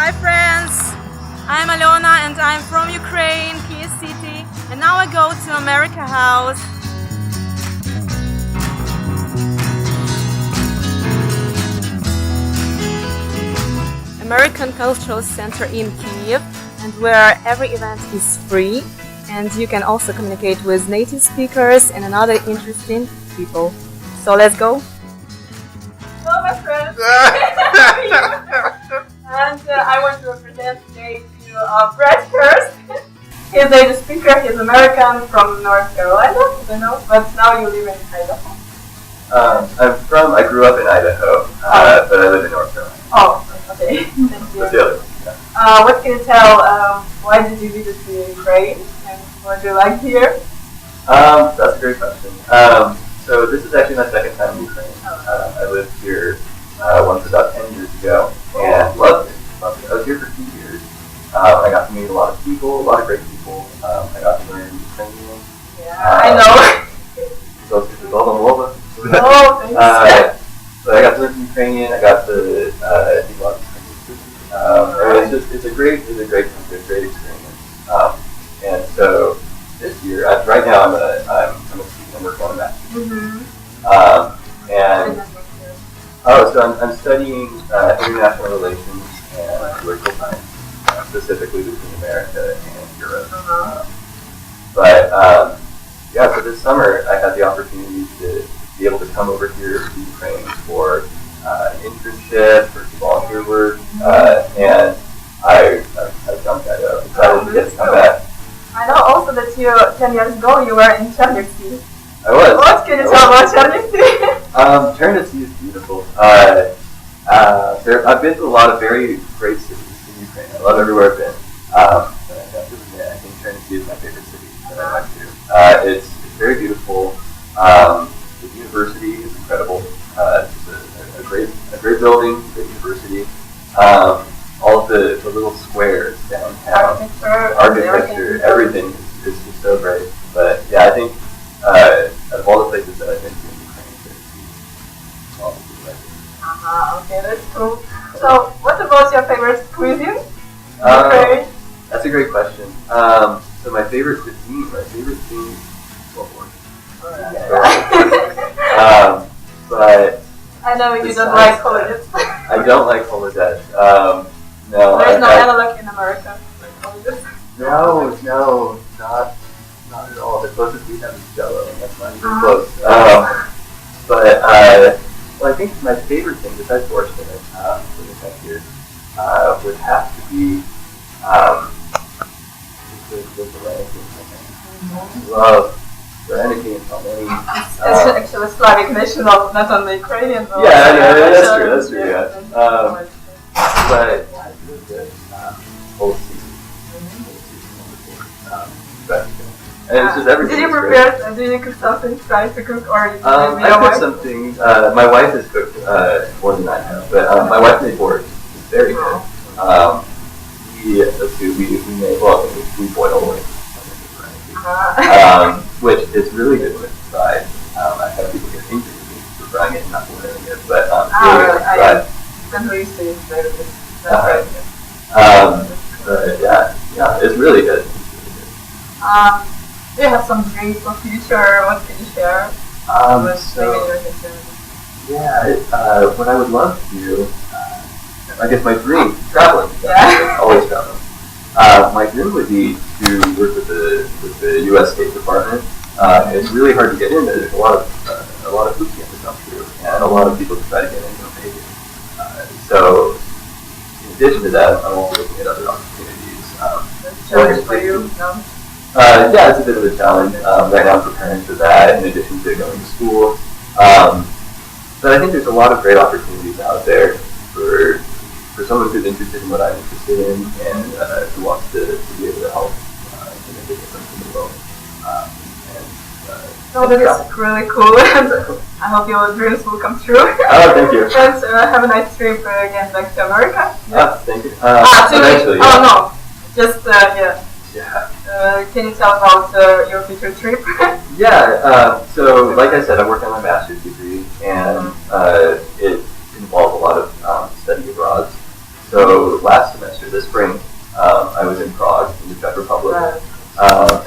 Hi friends, I'm Alyona and I'm from Ukraine, Kyiv city, and now I go to America House. American Cultural Center in Kyiv, and where every event is free and you can also communicate with native speakers and another interesting people. So let's go. Hello my friends! And I want to represent today to Brett Hurst. He's a native speaker, he's American from North Carolina, I don't know, but now you live in Idaho. I grew up in Idaho, but I live in North Carolina. Oh, okay, thank you. That's the other one, yeah. What can you tell, why did you visit Ukraine and what do you like here? That's a great question. So this is actually my second time in Ukraine. I lived here once about 10 years ago and loved it. I was here for 2 years. I got to meet a lot of people, a lot of great people. I got to learn Ukrainian. Yeah, I know. So Oh, thanks. So I got to learn Ukrainian. I got to eat a lot of Ukrainian food. It's a great country, a great experience. And so this year, right now I'm a student. I'm working on a master's. So I'm studying international relations and political science, specifically between America and Europe. So this summer I had the opportunity to be able to come over here to Ukraine for an internship, for some volunteer work, and I jumped at it. I was excited to get to come back. I know also that 10 years ago you were in Chernivtsi. I was. What can you tell about Chernivtsi? Chernivtsi is beautiful. I've been to a lot of very great cities in Ukraine. I love everywhere I've been. But I have to admit, I think Chernivtsi is my favorite city that I went to. It's very beautiful. The university is incredible. It's a great building, great university. All of the little squares downtown, architecture, everything is just so great. But yeah, I think out of all the places that I've been to in Ukraine, it's probably right. Okay, that's cool. So, what about your favorite cuisine? That's a great question. So my favorite cuisine, but I know you don't like holidays. I don't like holidays. No. There's no analog in America like holidays. No, not at all. The closest we have is Jello, and that's not even close. Well, I think my favorite thing besides borscht that I've had here would have to be the Vareniki. I love Vareniki and Pelmeni. It's actually Slavic national, not only Ukrainian. That's true. Yeah. But yeah, it's really good. Whole season. And it's just everything. Did you prepare? Did you cook something? Try to cook, or I cooked something. My wife has cooked more than I have, but my wife made borscht. It's very good. We boil it, which is really good when it's fried. I've had people get angry at me for frying it and not boiling it, but it's really good when it's fried. I'm used to it. But yeah, it's really good. Do you have some dreams for future? What can you share? What I would love to do, I guess my dream, traveling. Always traveling. My dream would be to work with the U.S. State Department. It's really hard to get in. There's a lot of hoops you have to jump through, and a lot of people try to get in don't make it. So, in addition to that, I'm also looking at other opportunities. Challenge for you? Yeah, it's a bit of a challenge. Right now I'm preparing for that in addition to going to school. But I think there's a lot of great opportunities out there for someone who's interested in what I'm interested in and who wants to be able to help to make a difference in the world. That is really cool, and I hope your dreams will come true. Oh, thank you. And have a nice trip again back to America. Thank you. Eventually. Yeah. No, just Yeah. Can you tell about your future trip? So like I said, I'm working on my master's degree, and it involves a lot of study abroad. So last semester this spring, I was in Prague, in the Czech Republic. Right.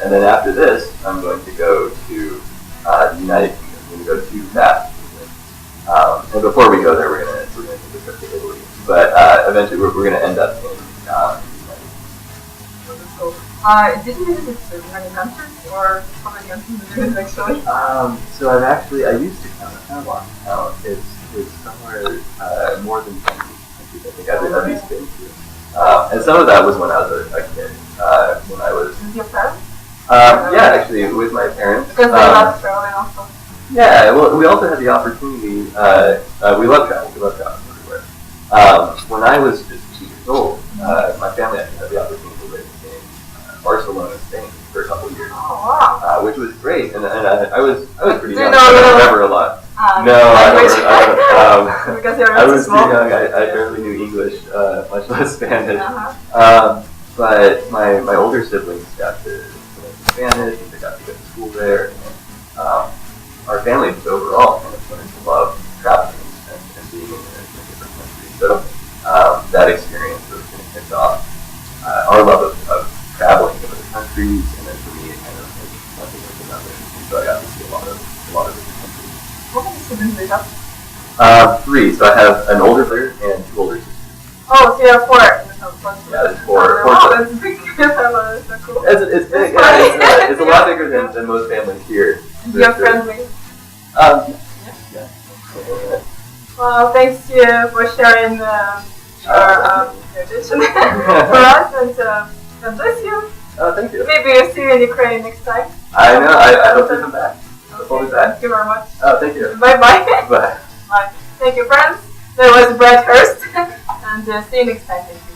And then after this, I'm going to go to the United Kingdom. I'm going to go to that. And before we go there, we're going to take a trip to Italy. But eventually, we're going to end up in the United Kingdom. Did you visit many countries, or how many countries did you visit actually? So I used to count. I kind of lost count. It's somewhere more than 20 countries. I think I've least been to. And some of that was when I was a kid. When I was. With your parents? Yeah, actually, with my parents. Because they love traveling also. Yeah, well, we also had the opportunity. We love travel. We love traveling everywhere. When I was just 2 years old, my family actually had the opportunity to live in Barcelona, Spain, for a couple of years. Oh wow! Which was great, and I was pretty young. Do you know so I remember a lot. No, I don't. Because you're I was small. too young. I barely knew English, much less Spanish. Uh-huh. But my older siblings got to learn Spanish, and they got to go to school there. And, our family just overall kind of learned to love traveling and being in different countries. So that experience really kind of kicked off our love of traveling to other countries, and then for me, it kind of like one thing with another. And so I got to see a lot of different countries. How many siblings do you have? 3. So I have an older brother and 2 older sisters. Oh, so you have 4. Yeah, there's 4. Wow, that's a big family. That's so cool. It's big. Yeah, it's a lot bigger than most families here. You're friendly. Yeah. Well, thanks to you for sharing your dish for us, and God bless you. Thank you. Maybe we'll see you in Ukraine next time. I know. I hope to come back. I'll be back. Thank you very much. Thank you. Bye-bye. Bye. Bye. Thank you, friends. That was Brett Hurst, and see you next time. Thank you.